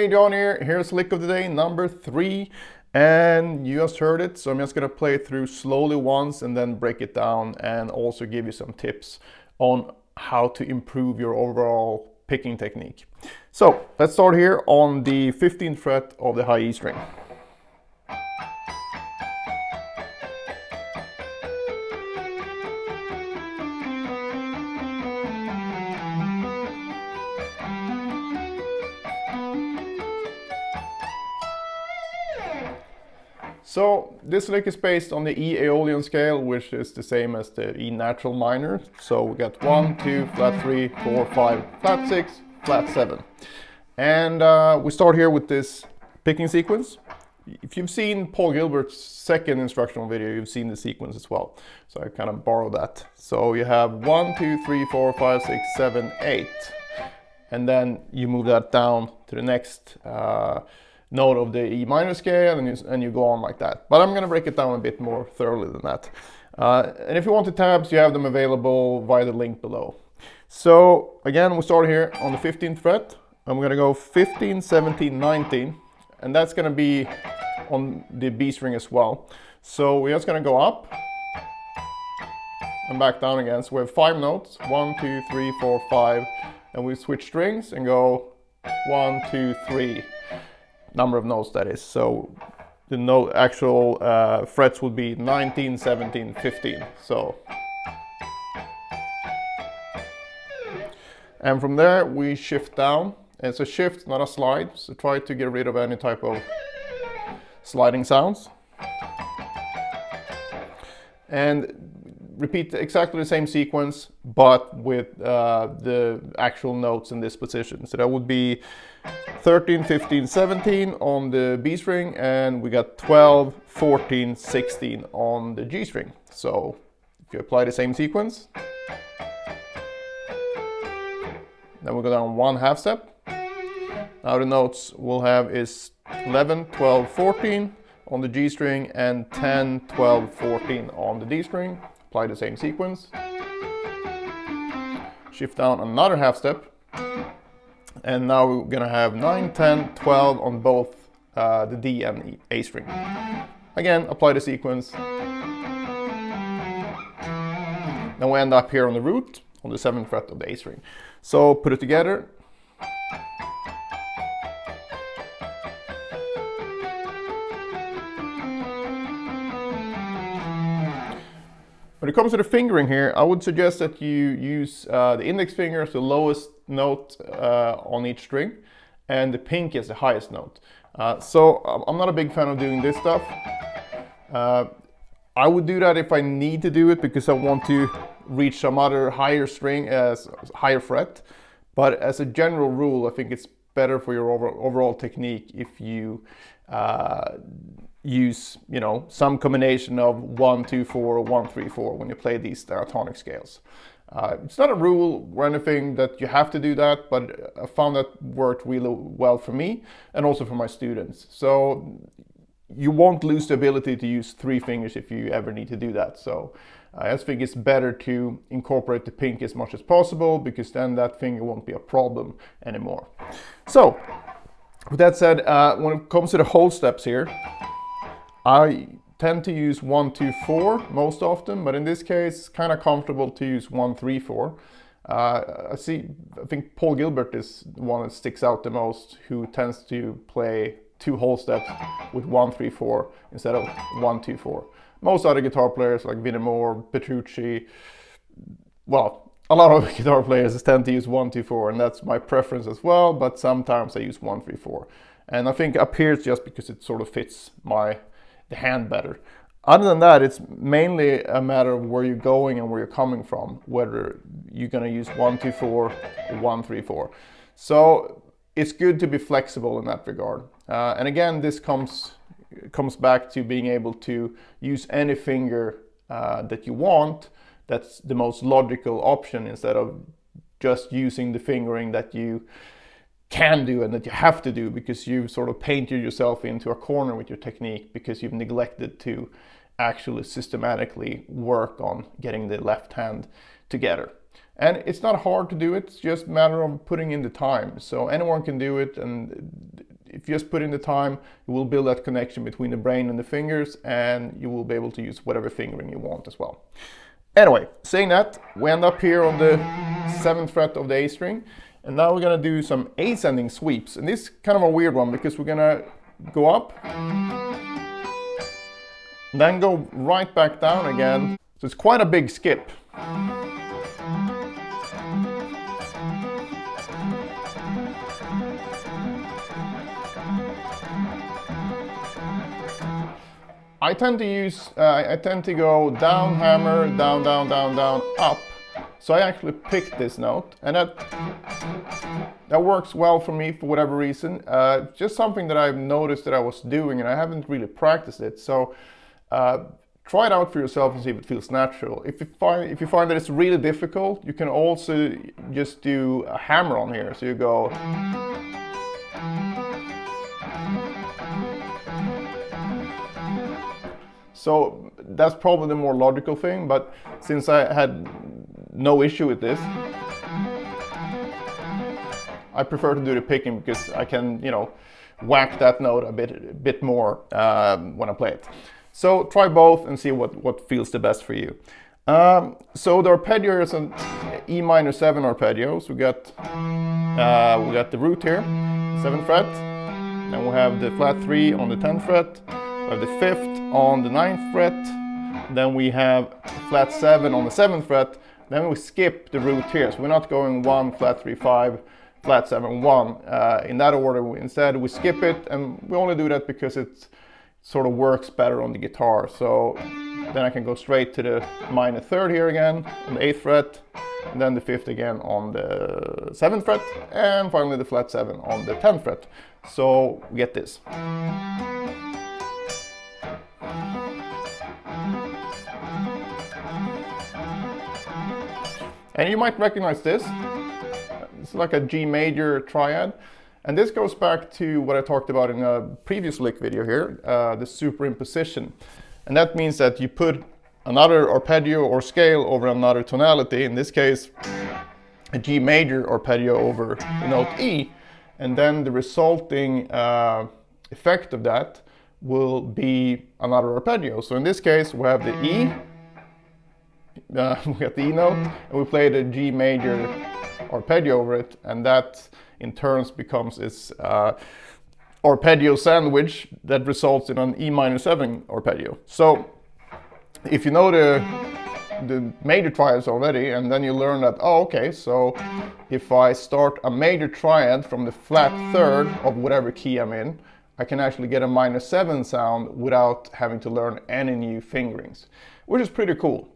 Hey, John here. Here's lick of the day number 3, and you just heard it, so I'm just gonna play it through slowly once and then break it down and also give you some tips on how to improve your overall picking technique. So let's start here on the 15th fret of the high E string. So this lick is based on the E Aeolian scale, which is the same as the E natural minor. So we got 1, 2, flat 3, 4, 5, flat 6, flat 7. And we start here with this picking sequence. If you've seen Paul Gilbert's second instructional video, you've seen the sequence as well. So I kind of borrowed that. So you have 1, 2, 3, 4, 5, 6, 7, 8. And then you move that down to the next note of the E minor scale, and you go on like that. But I'm going to break it down a bit more thoroughly than that. And if you want the tabs, you have them available via the link below. So again, we start here on the 15th fret, and we're going to go 15, 17, 19, and that's going to be on the B string as well. So we're just going to go up and back down again. So we have 5 notes, 1, 2, 3, 4, 5, and we switch strings and go 1, 2, 3. Number of notes, that is. So the note actual frets would be 19, 17, 15. So, and from there we shift down. It's a shift, not a slide, so try to get rid of any type of sliding sounds. And repeat exactly the same sequence, but with the actual notes in this position. So that would be 13, 15, 17 on the B string, and we got 12, 14, 16 on the G string. So if you apply the same sequence, then we'll go down 1 half step. Now the notes we'll have is 11, 12, 14 on the G string, and 10, 12, 14 on the D string. Apply the same sequence. Shift down another half step. And now we're gonna have 9, 10, 12 on both the D and A string. Again, apply the sequence. Then we end up here on the root, on the 7th fret of the A string. So put it together. When it comes to the fingering here, I would suggest that you use the index finger as the lowest note on each string, and the pinky as the highest note. So I'm not a big fan of doing this stuff. I would do that if I need to do it because I want to reach some other higher string as higher fret. But as a general rule, I think it's better for your overall technique if you use, some combination of 1, 2, 4 or 1, 3, 4 when you play these diatonic scales. It's not a rule or anything that you have to do that, but I found that worked really well for me and also for my students. So you won't lose the ability to use 3 fingers if you ever need to do that. So I just think it's better to incorporate the pinky as much as possible, because then that finger won't be a problem anymore. So with that said, when it comes to the whole steps here, I tend to use 1, 2, 4 most often, but in this case, it's kind of comfortable to use 1, 3, 4. I think Paul Gilbert is the one that sticks out the most, who tends to play 2 whole steps with 1, 3, 4 instead of 1, 2, 4. Most other guitar players like Vinnie Moore, Petrucci, well, a lot of guitar players tend to use 1, 2, 4, and that's my preference as well, but sometimes I use 1, 3, 4. And I think up here it's just because it sort of fits the hand better. Other than that, it's mainly a matter of where you're going and where you're coming from, whether you're going to use 1, 2, 4 or 1, 3, 4. So it's good to be flexible in that regard. And again, this comes back to being able to use any finger that you want. That's the most logical option, instead of just using the fingering that you can do and that you have to do because you've sort of painted yourself into a corner with your technique because you've neglected to actually systematically work on getting the left hand together. And it's not hard to do it, it's just a matter of putting in the time. So anyone can do it, and if you just put in the time, you will build that connection between the brain and the fingers, and you will be able to use whatever fingering you want as well. Anyway, saying that, we end up here on the 7th fret of the A string, and now we're going to do some ascending sweeps. And this is kind of a weird one because we're going to go up, then go right back down again. So it's quite a big skip. I tend to go down, hammer, down, down, down, down, up. So I actually picked this note, and that works well for me for whatever reason. Just something that I've noticed that I was doing, and I haven't really practiced it. So try it out for yourself and see if it feels natural. If you find that it's really difficult, you can also just do a hammer on here. So you go. So that's probably the more logical thing, but since I had no issue with this, I prefer to do the picking because I can, whack that note a bit more when I play it. So try both and see what feels the best for you. So the arpeggio is an E minor 7 arpeggio. So we got the root here, 7th fret, then we have the flat 3 on the 10th fret. We have the 5th on the 9th fret, then we have flat 7 on the 7th fret, then we skip the root here, so we're not going 1, flat 3, 5, flat 7, 1 in that order. Instead we skip it, and we only do that because it sort of works better on the guitar. So then I can go straight to the minor 3rd here again on the 8th fret, and then the 5th again on the 7th fret, and finally the flat 7 on the 10th fret. So we get this. And you might recognize this. It's like a G major triad. And this goes back to what I talked about in a previous lick video here, the superimposition. And that means that you put another arpeggio or scale over another tonality, in this case a G major arpeggio over the note E, and then the resulting effect of that will be another arpeggio. So in this case we have the E, we got the E note, and we play the G major arpeggio over it, and that in turn becomes this arpeggio sandwich that results in an E minor 7 arpeggio. So if you know the major triads already, and then you learn that, oh okay, so if I start a major triad from the flat 3rd of whatever key I'm in, I can actually get a minor 7 sound without having to learn any new fingerings, which is pretty cool.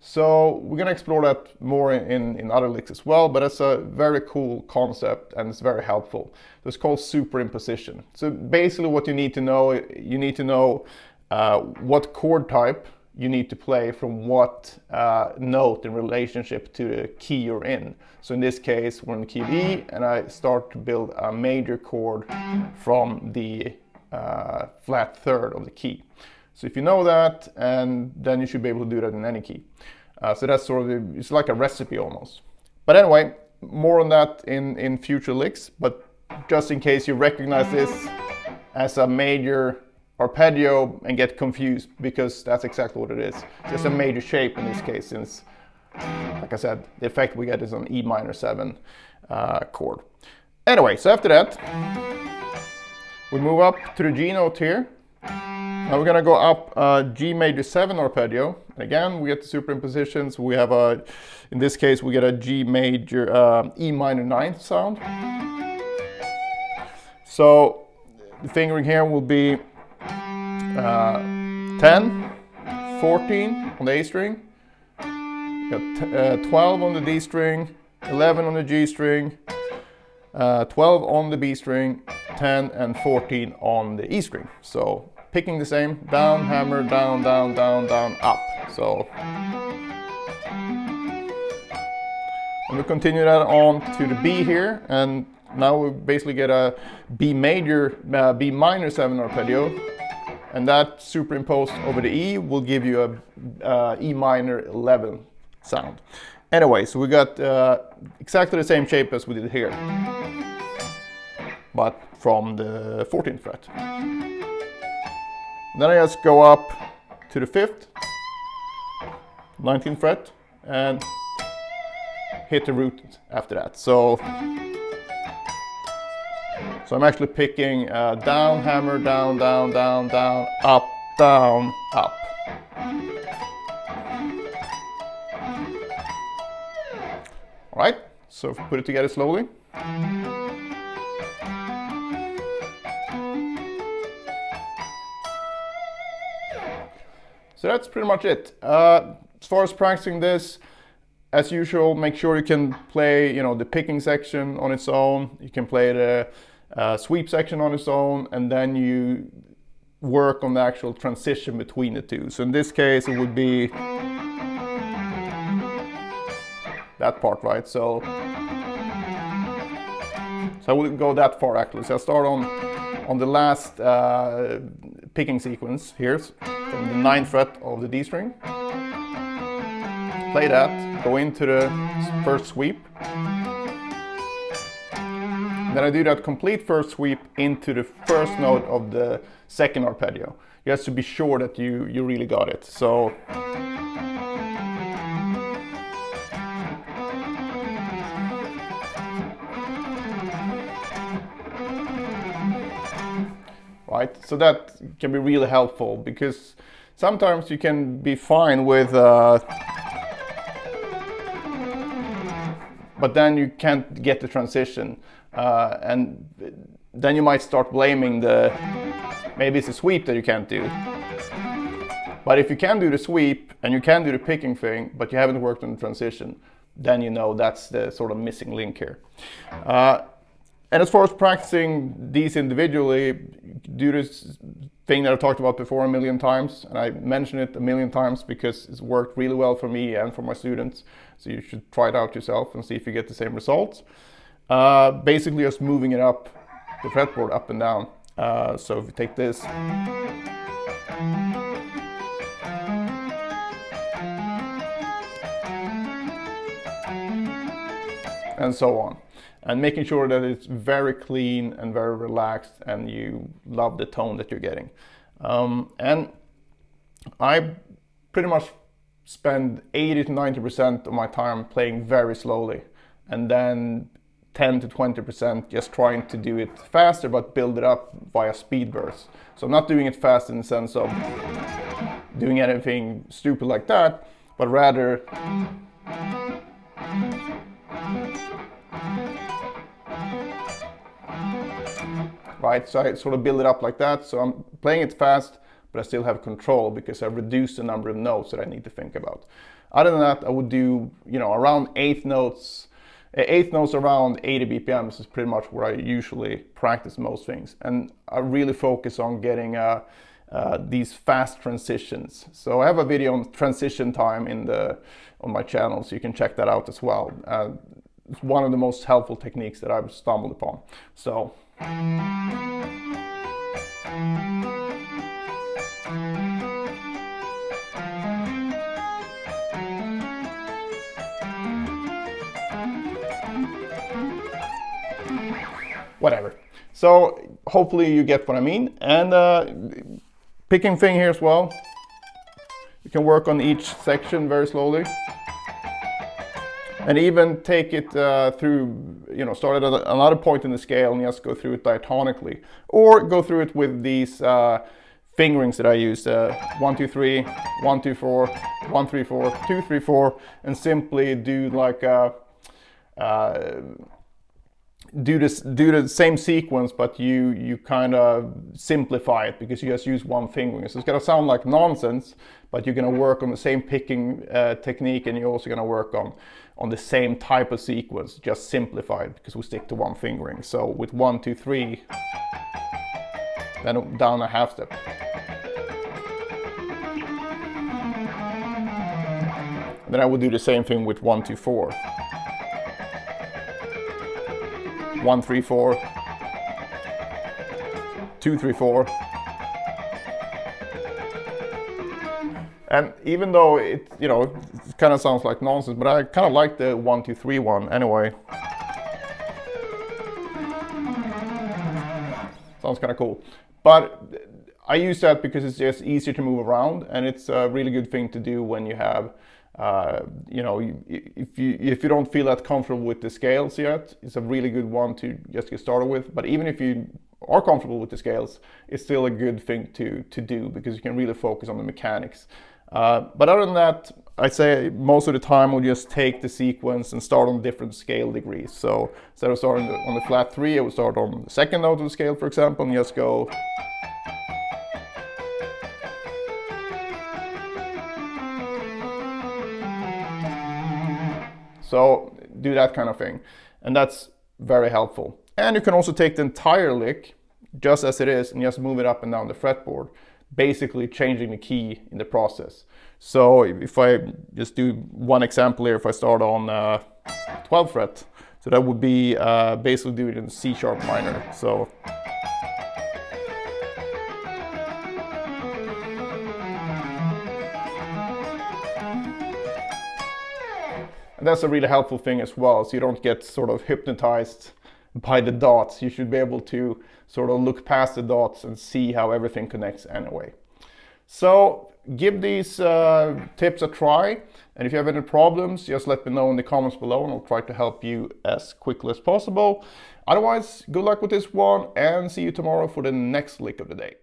So we're going to explore that more in other licks as well, but it's a very cool concept and it's very helpful. So it's called superimposition. So basically what you need to know what chord type you need to play from what note in relationship to the key you're in. So in this case we're in the key of E, and I start to build a major chord from the flat 3rd of the key. So if you know that, and then you should be able to do that in any key. So that's sort of, it's like a recipe almost. But anyway, more on that in future licks, but just in case you recognize this as a major arpeggio and get confused, because that's exactly what it is. Just a major shape in this case, since, like I said, the effect we get is an E minor 7 chord. Anyway, so after that, we move up to the G note here. Now we're gonna go up G major 7 arpeggio. And again, we get the superimpositions. We have in this case, we get a G major E minor 9th sound. So the fingering here will be 10, 14 on the A string, got 12 on the D string, 11 on the G string, 12 on the B string, 10 and 14 on the E string. So picking the same, down, hammer, down, down, down, down, up. So, and we continue that on to the B here, and now we basically get a B major, B minor 7 arpeggio, and that superimposed over the E will give you a E minor 11 sound. Anyway, so we got exactly the same shape as we did here, but from the 14th fret. Then I just go up to the 5th, 19th fret, and hit the root after that. So I'm actually picking down, hammer, down, down, down, down, up, down, up. All right, so if we put it together slowly. So that's pretty much it. As far as practicing this, as usual, make sure you can play, the picking section on its own. You can play the sweep section on its own, and then you work on the actual transition between the two. So in this case, it would be that part, right? So I wouldn't go that far actually. So I start on the last picking sequence here, from the 9th fret of the D string. Play that, go into the first sweep. Then I do that complete first sweep into the first note of the second arpeggio. You have to be sure that you really got it. So right, so that can be really helpful, because sometimes you can be fine with but then you can't get the transition, and then you might start blaming maybe it's a sweep that you can't do. But if you can do the sweep and you can do the picking thing, but you haven't worked on the transition, then you know that's the sort of missing link here. And as far as practicing these individually, do this thing that I've talked about before a million times, and I mention it a million times because it's worked really well for me and for my students. So you should try it out yourself and see if you get the same results. Basically just moving it up, the fretboard up and down. So if you take this, and so on. And making sure that it's very clean and very relaxed and you love the tone that you're getting. And I pretty much spend 80 to 90% of my time playing very slowly, and then 10 to 20% just trying to do it faster but build it up via speed bursts. So I'm not doing it fast in the sense of doing anything stupid like that, but rather right, so I sort of build it up like that. So I'm playing it fast, but I still have control because I've reduced the number of notes that I need to think about. Other than that, I would do, around eighth notes around 80 BPMs is pretty much where I usually practice most things. And I really focus on getting these fast transitions. So I have a video on transition time on my channel, so you can check that out as well. It's one of the most helpful techniques that I've stumbled upon. So. Whatever. So hopefully you get what I mean. And picking thing here as well. You can work on each section very slowly. And even take it through, start at another point in the scale and just go through it diatonically. Or go through it with these fingerings that I use, 1, 2, 3, 1, 2, 4, 1, 3, 4, 2, 3, 4, and simply do like do the same sequence, but you kind of simplify it because you just use one fingering. So it's gonna sound like nonsense, but you're gonna work on the same picking technique, and you're also gonna work on the same type of sequence, just simplified because we stick to one fingering. So with 1, 2, 3, then down a half step. Then I would do the same thing with 1, 2, 4. 1, 3, 4, 2, 3, 4. And even though it kind of sounds like nonsense, but I kind of like the 1, 2, 3 one anyway. Sounds kind of cool. But I use that because it's just easier to move around, and it's a really good thing to do when you have, if you don't feel that comfortable with the scales yet, it's a really good one to just get started with. But even if you are comfortable with the scales, it's still a good thing to do because you can really focus on the mechanics. But other than that, I'd say most of the time we'll just take the sequence and start on different scale degrees. So instead of starting on the flat 3, I would start on the second note of the scale, for example, and just go. So do that kind of thing, and that's very helpful. And you can also take the entire lick just as it is and just move it up and down the fretboard, basically changing the key in the process. So if I just do one example here, if I start on 12th fret, so that would be basically doing it in C sharp minor. So and that's a really helpful thing as well, so you don't get sort of hypnotized by the dots. You should be able to sort of look past the dots and see how everything connects anyway. So give these tips a try, and if you have any problems, just let me know in the comments below and I'll try to help you as quickly as possible. Otherwise, good luck with this one and see you tomorrow for the next lick of the day.